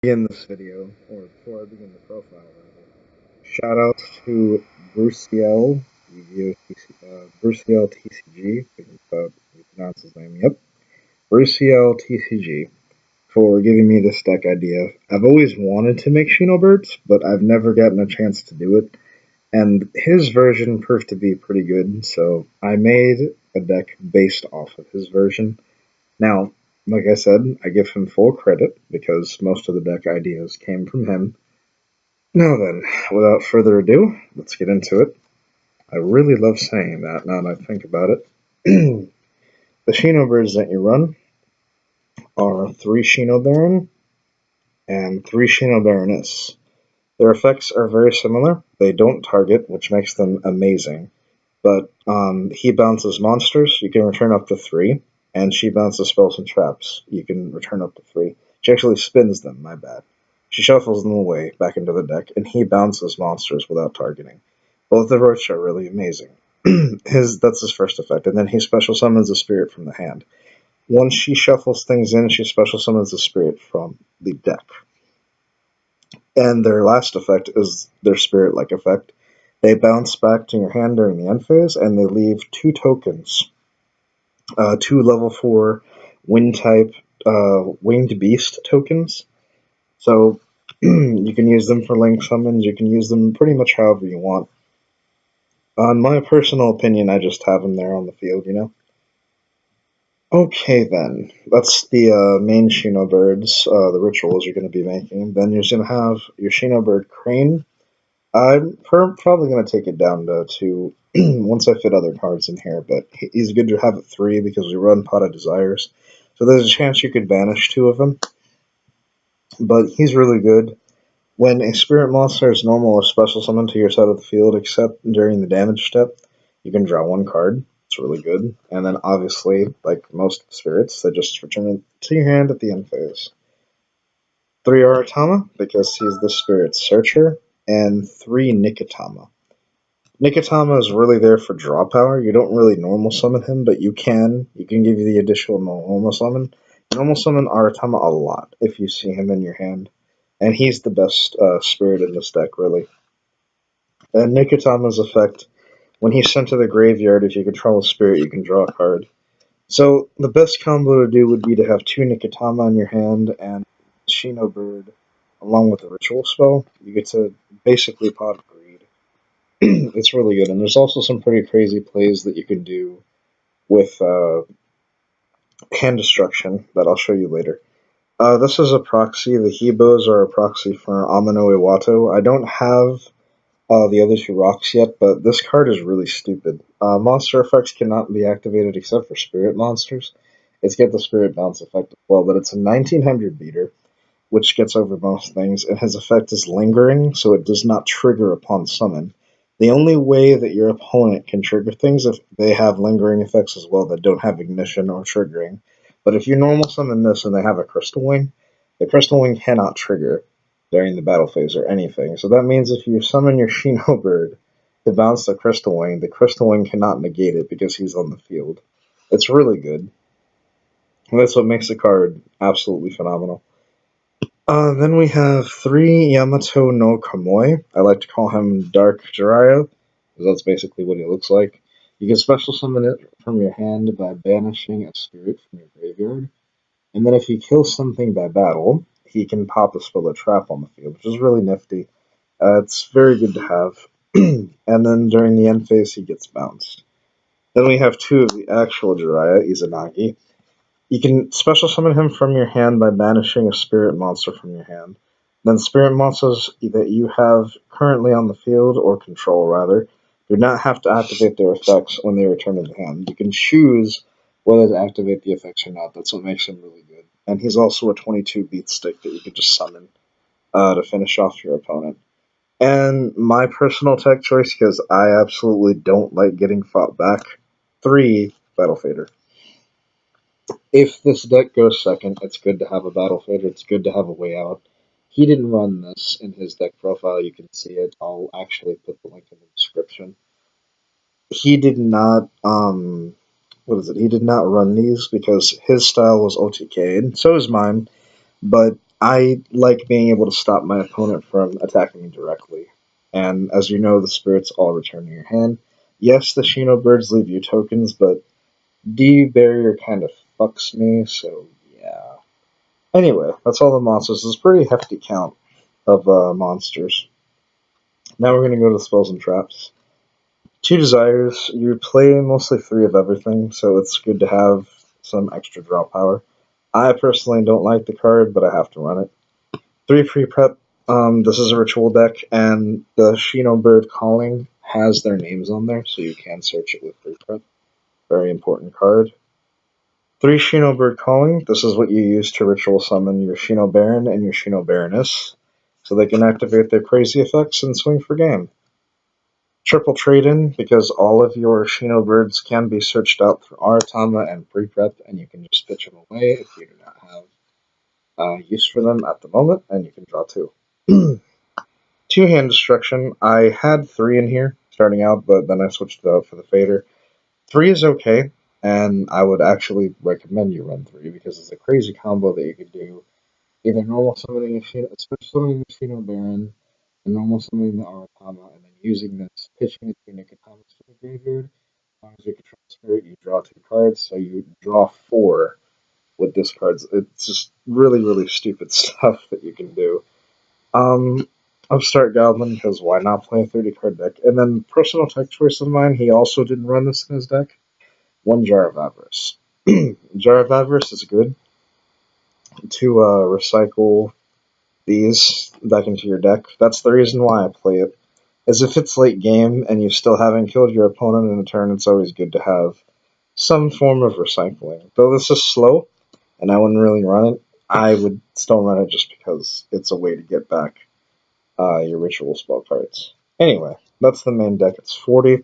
Begin this video, or before I begin the profile, rather, shout out to Bruciel, Bruciel TCG, I think you pronounce his name, yep, Bruciel TCG, for giving me this deck idea. I've always wanted to make Shinobirds, but I've never gotten a chance to do it, and his version proved to be pretty good, so I made a deck based off of his version. Now, like I said, I give him full credit because most of the deck ideas came from him. Now then, without further ado, let's get into it. I really love saying that now that I think about it. The Shinobirds that you run are 3 Shinobaron and 3 Shinobaroness. Their effects are very similar. They don't target, which makes them amazing. But he bounces monsters, you can return up to 3, and she bounces spells and traps, you can return up to 3. She actually spins them, my bad. She shuffles them away back into the deck, and he bounces monsters without targeting. Both of which are really amazing. That's his first effect, and then he special summons a spirit from the hand. Once she shuffles things in, she special summons a spirit from the deck. And their last effect is their spirit-like effect. They bounce back to your hand during the end phase, and they leave 2 tokens. 2 level 4 wind type winged beast tokens. So you can use them for link summons, you can use them pretty much however you want. In my personal opinion, I just have them there on the field, you know? Okay then, that's the main Shinobirds, the rituals you're going to be making. Then you're going to have your Shinobird Crane. I'm probably going to take it down to 2 once I fit other cards in here, but he's good to have at 3 because we run Pot of Desires. So there's a chance you could banish 2 of them, but he's really good. When a spirit monster is normal or special summoned to your side of the field, except during the damage step, you can draw 1 card. It's really good. And then obviously, like most spirits, they just return it to your hand at the end phase. 3 Aratama, because he's the spirit searcher, and 3 Nikotama. Nikotama is really there for draw power. You don't really normal summon him, but you can. You can give you the additional normal summon. Normal summon Aratama a lot if you see him in your hand. And he's the best spirit in this deck, really. And Nikotama's effect, when he's sent to the graveyard, if you control a spirit, you can draw a card. So the best combo to do would be to have 2 Nikotama in your hand and Shinobird along with the ritual spell. You get to basically pot of greed. It's really good, and there's also some pretty crazy plays that you can do with hand destruction that I'll show you later. This is a proxy. The Hebos are a proxy for Amano Iwato. I don't have the other 2 rocks yet, but this card is really stupid. Monster effects cannot be activated except for spirit monsters. It's got the spirit bounce effect as well, but it's a 1900 beater, which gets over most things, and his effect is lingering, so it does not trigger upon summon. The only way that your opponent can trigger things if they have lingering effects as well that don't have ignition or triggering. But if you normal summon this and they have a Crystal Wing, the Crystal Wing cannot trigger during the battle phase or anything. So that means if you summon your Shinobird to bounce the Crystal Wing cannot negate it because he's on the field. It's really good. And that's what makes the card absolutely phenomenal. Then we have 3 Yamato no Kamui. I like to call him Dark Jiraiya, because that's basically what he looks like. You can special summon it from your hand by banishing a spirit from your graveyard. And then if you kill something by battle, he can pop a spell or trap on the field, which is really nifty. It's very good to have. And then during the end phase, he gets bounced. Then we have 2 of the actual Jiraiya, Izanagi. You can special summon him from your hand by banishing a spirit monster from your hand. Then spirit monsters that you have currently on the field, or control rather, do not have to activate their effects when they return to the hand. You can choose whether to activate the effects or not. That's what makes him really good. And he's also a 22 beat stick that you can just summon to finish off your opponent. And my personal tech choice, because I absolutely don't like getting fought back, 3 Battle Fader. If this deck goes second, it's good to have a Battle Fader. It's good to have a way out. He didn't run this in his deck profile. You can see it. I'll actually put the link in the description. He did not, what is it? He did not run these because his style was OTK'd. So is mine. But I like being able to stop my opponent from attacking me directly. And as you know, the spirits all return to your hand. Yes, the Shinobirds leave you tokens, but D barrier kind of fucks me, so yeah. Anyway, that's all the monsters. It's a pretty hefty count of monsters. Now we're gonna go to spells and traps. Two desires. You play mostly three of everything, so it's good to have some extra draw power. I personally don't like the card, but I have to run it. Three free prep. This is a ritual deck, and the Shinobird Calling has their names on there, so you can search it with free prep. Very important card. Three Shinobird Calling. This is what you use to ritual summon your Shino Baron and your Shino Baroness, so they can activate their crazy effects and swing for game. Triple trade in, because all of your Shinobirds can be searched out through Aratama and pre prep, and you can just pitch them away if you do not have use for them at the moment, and you can draw two. Two hand destruction. I had three in here starting out, but then I switched it out for the fader. Three is okay, and I would actually recommend you run three because it's a crazy combo that you could do. Either normal summoning a Shino, special summoning a Shino Baron, and normal summoning the Aratama, and then using this, pitching it to Nikitamas to the graveyard. As long as you control spirit, you draw two cards, so you draw four with this cards. It's just really, really stupid stuff that you can do. Upstart Goblin, because why not play a 30 card deck? And then, personal tech choice of mine, he also didn't run this in his deck. One Jar of Avarice. Jar of Avarice is good to recycle these back into your deck. That's the reason why I play it. As if it's late game and you still haven't killed your opponent in a turn, it's always good to have some form of recycling. Though this is slow, and I wouldn't really run it, I would still run it just because it's a way to get back your ritual spell cards. Anyway, that's the main deck. It's 40.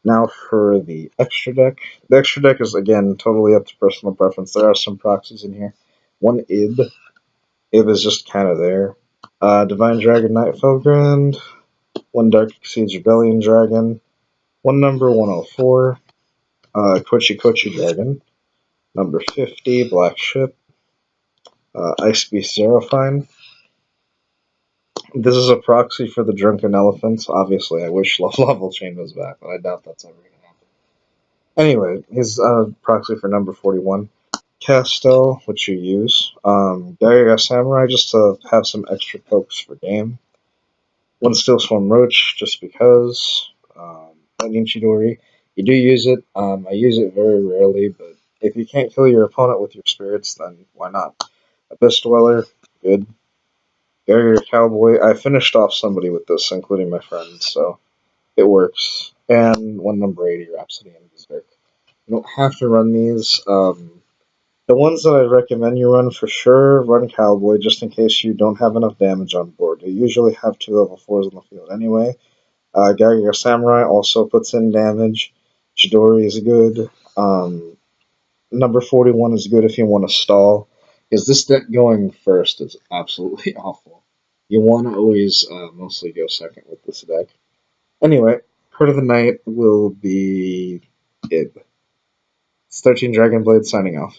Now for the extra deck. The extra deck is, again, totally up to personal preference. There are some proxies in here. One Ib. Ib is just kind of there. Divine Dragon Knight Felgrand. One Dark Exceeds Rebellion Dragon. One number 104. Kochi Kochi Dragon. Number 50, Black Ship. Ice Beast Zerofine. This is a proxy for the Drunken Elephants. Obviously, I wish Level Chain was back, but I doubt that's ever going to happen. Anyway, he's a proxy for number 41. Castel, which you use. Gaia Samurai, just to have some extra pokes for game. One Steel Swarm Roach, just because. Lightning Chidori, you do use it. I use it very rarely, but if you can't kill your opponent with your spirits, then why not? Abyss Dweller, good. Barrier Cowboy, I finished off somebody with this, including my friends, so it works. And one number 80, Rhapsody and Berserk. You don't have to run these. The ones that I recommend you run for sure, run Cowboy, just in case you don't have enough damage on board. You usually have two level 4s on the field anyway. Geiger Samurai also puts in damage. Chidori is good. Number 41 is good if you want to stall, because this deck going first is absolutely awful. You want to always mostly go second with this deck. Anyway, Heart of the Night will be Ib. It's 13 Dragonblade signing off.